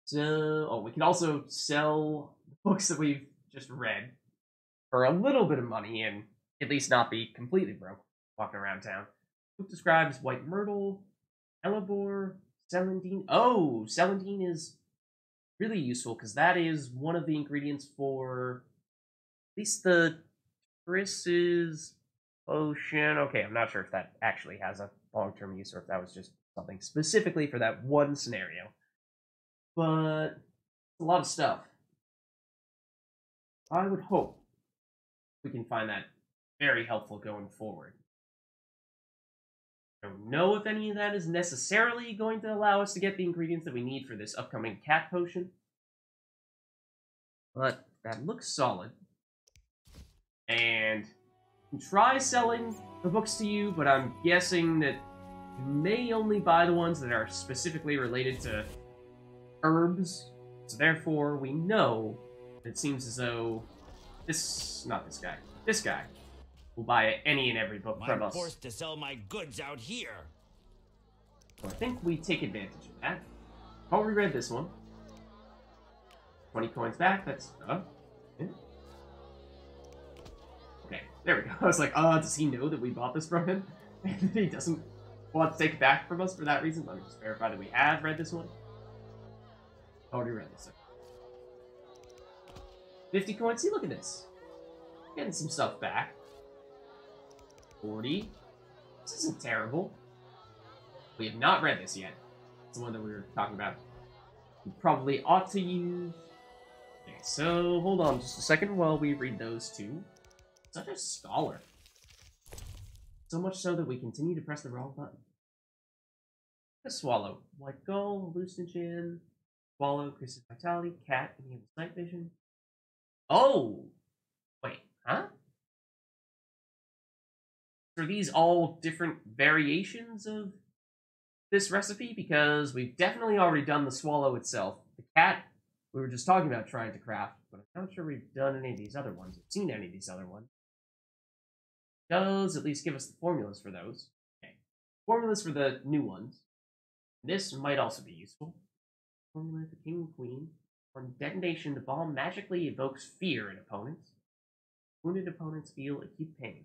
So, oh, we can also sell the books that we've just read for a little bit of money and at least not be completely broke walking around town. Book describes white myrtle, hellebore, celandine. Oh, celandine is really useful because that is one of the ingredients for at least the Chris's potion. Okay, I'm not sure if that actually has a long-term use or if that was just something specifically for that one scenario. But it's a lot of stuff. I would hope we can find that very helpful going forward. I don't know if any of that is necessarily going to allow us to get the ingredients that we need for this upcoming cat potion. But that looks solid. And I can try selling the books to you, but I'm guessing that you may only buy the ones that are specifically related to herbs. So therefore, we know that it seems as though this guy will buy any and every book from I'm us. forced to sell my goods out here. So I think we take advantage of that. Oh, we read this one. 20 coins back, that's... yeah. Okay, there we go. I was like, does he know that we bought this from him? And he doesn't want to take it back from us for that reason? Let me just verify that we have read this one. Already read this. 50 coins. See, look at this. Getting some stuff back. 40. This isn't terrible. We have not read this yet. It's the one that we were talking about. We probably ought to use... Okay, so hold on just a second while we read those two. Such a scholar. So much so that we continue to press the wrong button. A swallow. White gull, hallucinogen, swallow, increases vitality, cat, enables night vision. Oh! Wait, huh? Are these all different variations of this recipe? Because we've definitely already done the swallow itself. The cat, we were just talking about trying to craft, but I'm not sure we've done any of these other ones, or seen any of these other ones. Does at least give us the formulas for those. Okay. Formulas for the new ones. This might also be useful. Formula for King and Queen. On detonation, the bomb magically evokes fear in opponents. Wounded opponents feel acute pain.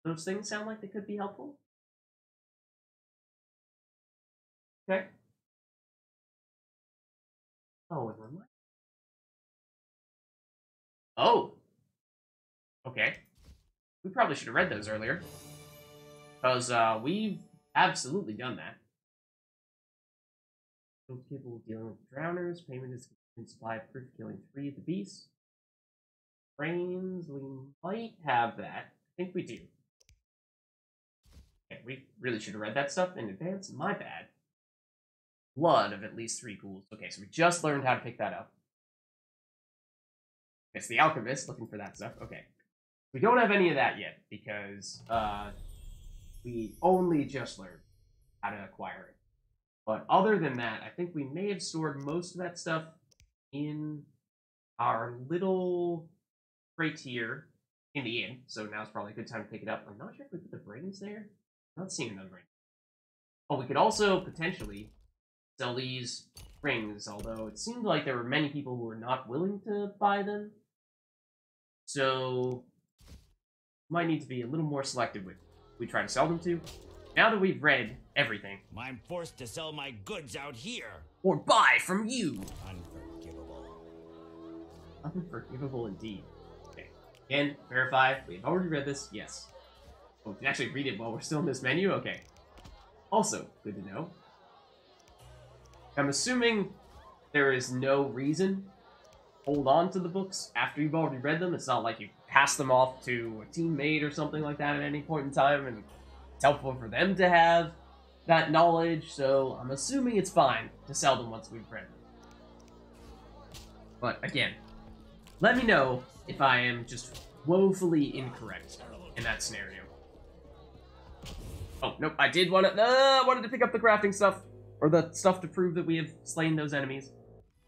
Those things sound like they could be helpful. Okay. Oh, and remind. Oh! Okay. We probably should have read those earlier. Because we've absolutely done that. Capable of dealing with drowners. Payment is can supply proof killing 3 of the beasts. Brains, we might have that. I think we do. Okay, we really should have read that stuff in advance. My bad. Blood of at least 3 ghouls. Okay, so we just learned how to pick that up. It's the alchemist looking for that stuff. Okay. We don't have any of that yet because we only just learned how to acquire it. But other than that, I think we may have stored most of that stuff in our little crate here in the inn. So now's probably a good time to pick it up. I'm not sure if we put the brains there. I'm not seeing them right now. Oh, we could also potentially sell these rings, although it seemed like there were many people who were not willing to buy them. So might need to be a little more selective with who we try to sell them to. Now that we've read everything. I'm forced to sell my goods out here. Or buy from you. Unforgivable. Unforgivable indeed. Okay. Again, verify. We've already read this. Yes. Oh, we can actually read it while we're still in this menu? Okay. Also, good to know. I'm assuming there is no reason to hold on to the books after you've already read them. It's not like you pass them off to a teammate or something like that at any point in time, and it's helpful for them to have that knowledge, so I'm assuming it's fine to sell them once we've read them. But again, let me know if I am just woefully incorrect in that scenario. Oh, nope, I did want to, wanted to pick up the crafting stuff, or the stuff to prove that we have slain those enemies.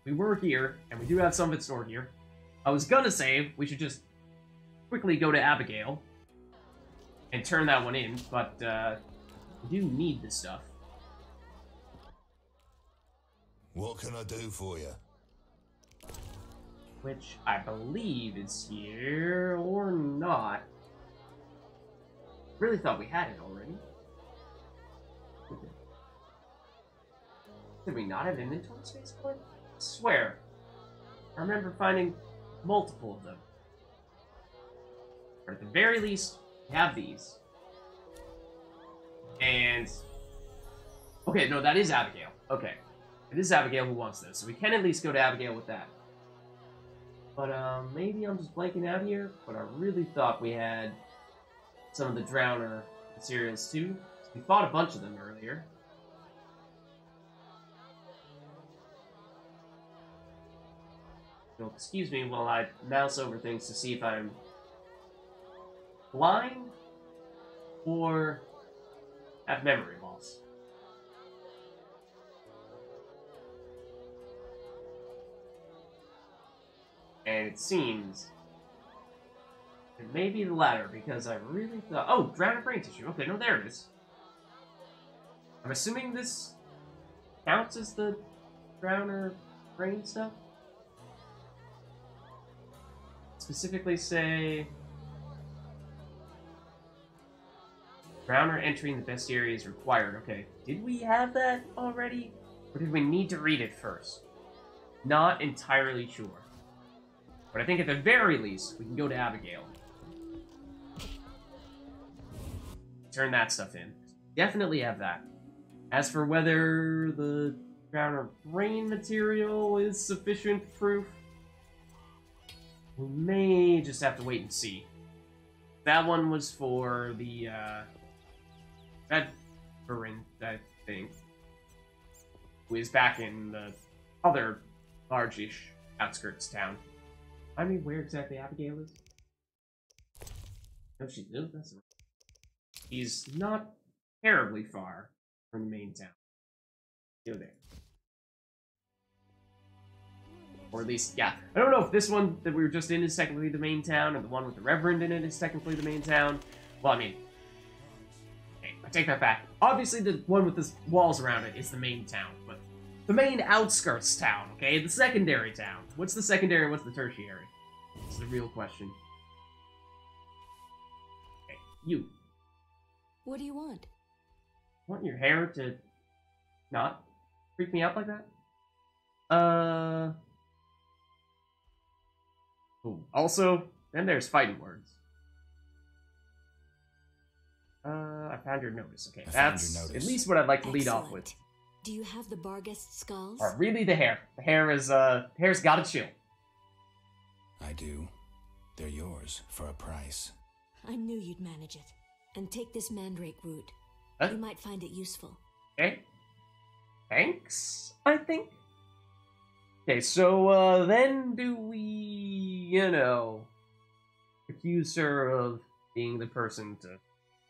We were here, and we do have some of it stored here. I was gonna say we should just quickly go to Abigail and turn that one in, but we do need this stuff. What can I do for you? Which I believe is here, or not. Really thought we had it already. Did we not have inventory space for it? I swear. I remember finding multiple of them. Or at the very least, we have these. And... okay, no, that is Abigail. Okay. It is Abigail who wants this, so we can at least go to Abigail with that. But, maybe I'm just blanking out here, but I really thought we had some of the Drowner materials too. So we fought a bunch of them earlier. So excuse me while I mouse over things to see if I'm blind or have memory loss. And it seems it may be the latter, because I really thought... oh, Drowner brain tissue. Okay, no, there it is. I'm assuming this counts as the Drowner brain stuff? Specifically say... Drowner entering the bestiary is required. Okay, did we have that already? Or did we need to read it first? Not entirely sure. But I think at the very least, we can go to Abigail. turn that stuff in. Definitely have that. As for whether the ground or brain material is sufficient proof, we may just have to wait and see. That one was for the, veteran, I think, who is back in the other large-ish outskirts town. I mean, where exactly Abigail is? No, she lives. That's right. He's not terribly far from the main town. Go there. Or at least, yeah. I don't know if this one that we were just in is technically the main town, or the one with the Reverend in it is technically the main town. Well, I mean, okay, I take that back. Obviously, the one with the walls around it is the main town, but the main outskirts town, okay? The secondary town. What's the secondary and what's the tertiary? That's the real question. Okay, you. What do you want? Want your hair to not freak me out like that? Ooh. Also, then there's fighting words. I found your notice. Okay, that's at least what I'd like to lead off with. Do you have the Barghest skulls? Or really the hair. The hair is, hair's gotta chill. I do. They're yours for a price. I knew you'd manage it. And take this mandrake root. Huh? You might find it useful. Okay. Thanks, I think. Okay, so, then do we, you know, accuse her of being the person to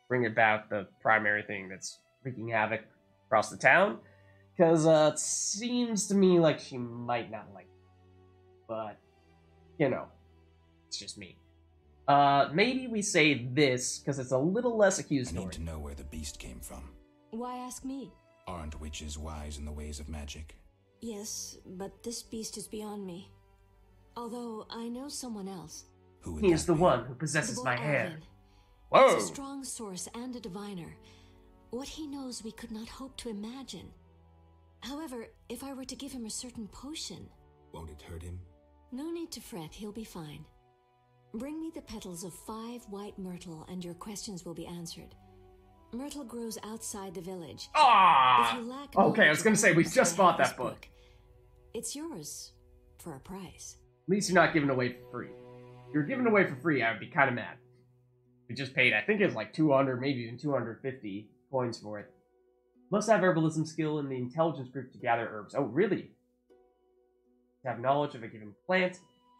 bring about the primary thing that's wreaking havoc across the town? Because, it seems to me like she might not like it. But, you know, it's just me. Maybe we say this, because it's a little less accusatory. I need to know where the beast came from. Why ask me? Aren't witches wise in the ways of magic? Yes, but this beast is beyond me. Although I know someone else. Who would He is that the be? one who possesses The boy my hair. Alvin. Whoa! He's a strong source and a diviner. What he knows we could not hope to imagine. However, if I were to give him a certain potion... Won't it hurt him? No need to fret, he'll be fine. Bring me the petals of 5 white myrtle and your questions will be answered. Myrtle grows outside the village. Ah! If you lack Okay, I was gonna say, we knowledge, just I bought have that this book. It's yours for a price. At least you're not giving it away for free. If you're giving it away for free, I would be kind of mad. We just paid, I think it was like 200, maybe even 250 coins for it. Must have herbalism skill in the intelligence group to gather herbs. Oh, really? Have knowledge of a given plant.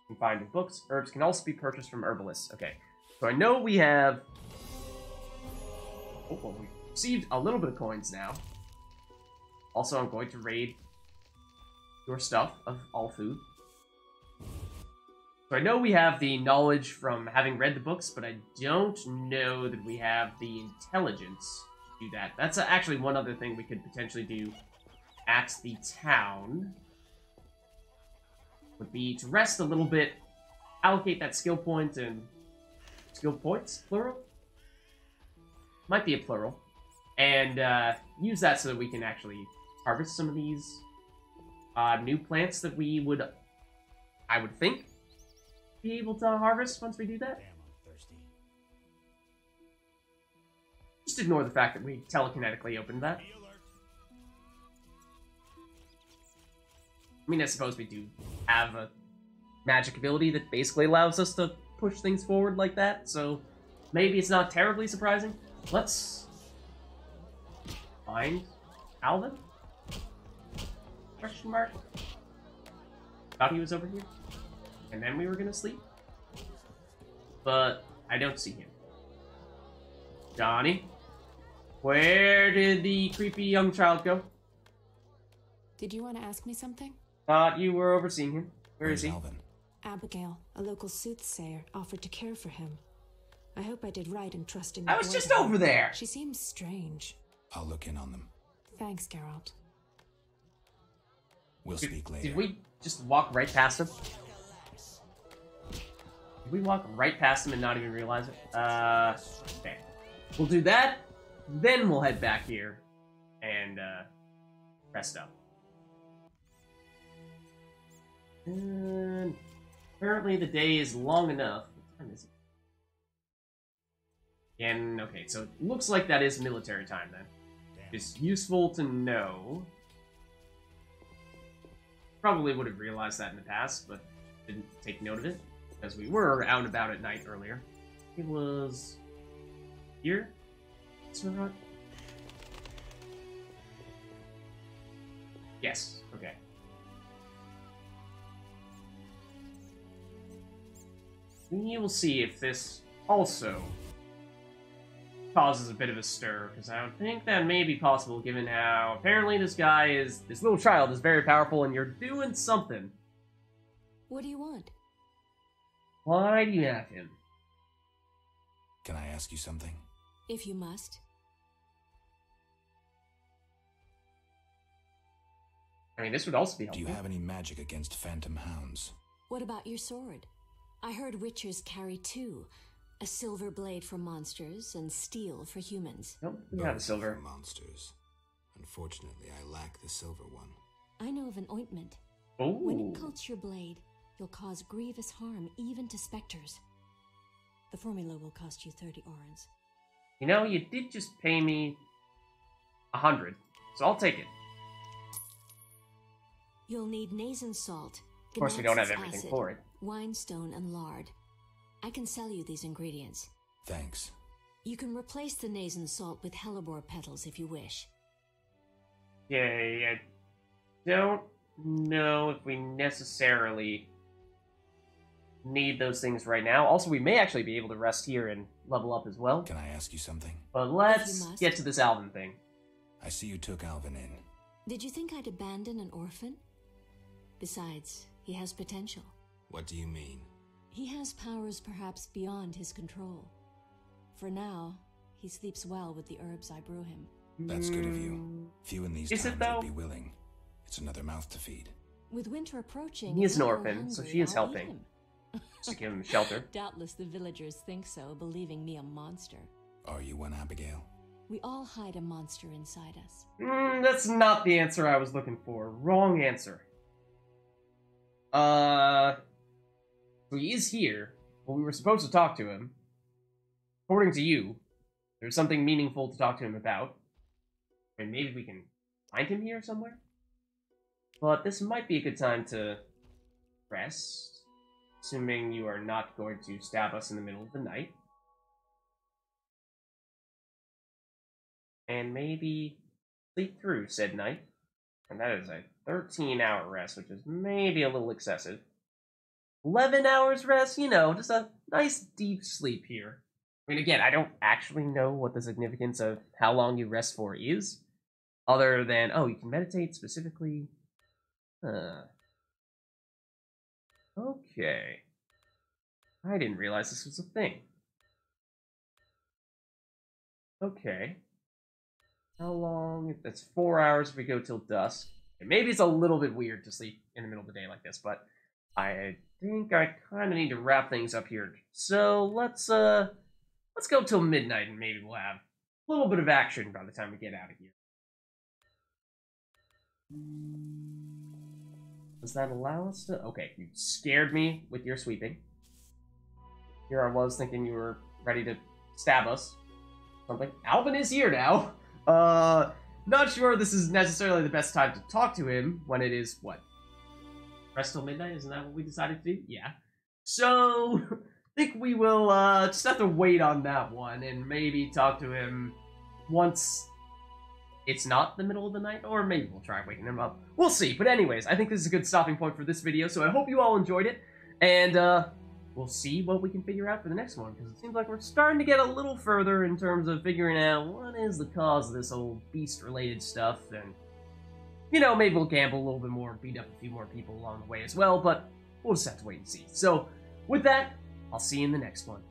You can find in books. Herbs can also be purchased from herbalists. Okay. So I know we have... Oh, well, we received a little bit of coins now. Also, I'm going to raid your stuff of all food. So I know we have the knowledge from having read the books, but I don't know that we have the intelligence to do that. That's actually one other thing we could potentially do at the town. Would be to rest a little bit, allocate that skill point and... Skill points? Plural? Might be a plural. And use that so that we can actually harvest some of these new plants that we would, I would think, be able to harvest once we do that. Damn, I'm thirsty. Just ignore the fact that we telekinetically opened that. Be alert. I mean, I suppose we do have a magic ability that basically allows us to push things forward like that, so maybe it's not terribly surprising. Let's find Alvin? Question mark? Thought he was over here. And then we were gonna sleep. But I don't see him. Johnny? Where did the creepy young child go? Did you want to ask me something? Thought you were overseeing him. Where is he? Alvin? Abigail, a local soothsayer, offered to care for him. I hope I did right in trusting. I was just over there! She seems strange. I'll look in on them. Thanks, Geralt. We'll speak later. Did we just walk right past him? Did we walk right past him and not even realize it? Okay. We'll do that, then we'll head back here and, rest up. And apparently the day is long enough. What time is it? And, okay, so it looks like that is military time, then. It's useful to know. Probably would have realized that in the past, but didn't take note of it, because we were out and about at night earlier. It was... here? Surat? Yes, okay. We will see if this also causes a bit of a stir, because I don't think that may be possible given how apparently this little child is very powerful and you're doing something. What do you want? Why do you have him? Can I ask you something? If you must. I mean, this would also be Do helpful. you have any magic against phantom hounds? What about your sword? I heard witchers carry two. A silver blade for monsters and steel for humans. Nope, we have a silver. For monsters. Unfortunately, I lack the silver one. I know of an ointment. Oh. When it coats your blade, you'll cause grievous harm even to specters. The formula will cost you 30 orens. You know, you did just pay me 100, so I'll take it. You'll need Nazen salt. Of course, we don't have Gnaxus everything acid, for it. Winestone and lard. I can sell you these ingredients. Thanks. You can replace the Nazen salt with hellebore petals if you wish. Yeah, I don't know if we necessarily need those things right now. Also, we may actually be able to rest here and level up as well. Can I ask you something? But let's get to this Alvin thing. I see you took Alvin in. Did you think I'd abandon an orphan? Besides, he has potential. What do you mean? He has powers perhaps beyond his control. For now, he sleeps well with the herbs I brew him. That's good of you. Few in these Is times it, though? would be willing. It's another mouth to feed. With winter approaching, He is if an I go orphan, so hungry, she is I'll eat helping. him. Just to give him shelter. Doubtless the villagers think so, believing me a monster. Are you one, Abigail? We all hide a monster inside us. That's not the answer I was looking for. Wrong answer. So he is here. Well, we were supposed to talk to him. According to you, there's something meaningful to talk to him about. And maybe we can find him here somewhere? But this might be a good time to rest. Assuming you are not going to stab us in the middle of the night. And maybe sleep through said night. And that is a 13-hour rest, which is maybe a little excessive. 11 hours rest, you know, just a nice deep sleep here. I mean, again, I don't actually know what the significance of how long you rest for is. Other than, oh, you can meditate specifically. Okay. I didn't realize this was a thing. Okay. How long? That's 4 hours if we go till dusk. And maybe it's a little bit weird to sleep in the middle of the day like this, but I think I kind of need to wrap things up here. So let's go till midnight and maybe we'll have a little bit of action by the time we get out of here. Does that allow us to? Okay, you scared me with your sweeping. Here I was thinking you were ready to stab us. Something. Alvin is here now. Not sure this is necessarily the best time to talk to him when it is, what? Rest till midnight? Isn't that what we decided to do? Yeah. So, I think we will, just have to wait on that one and maybe talk to him once it's not the middle of the night, or maybe we'll try waking him up. We'll see. But anyways, I think this is a good stopping point for this video, so I hope you all enjoyed it, and, we'll see what we can figure out for the next one, because it seems like we're starting to get a little further in terms of figuring out what is the cause of this old beast-related stuff, and, you know, maybe we'll gamble a little bit more, beat up a few more people along the way as well, but we'll just have to wait and see. So, with that, I'll see you in the next one.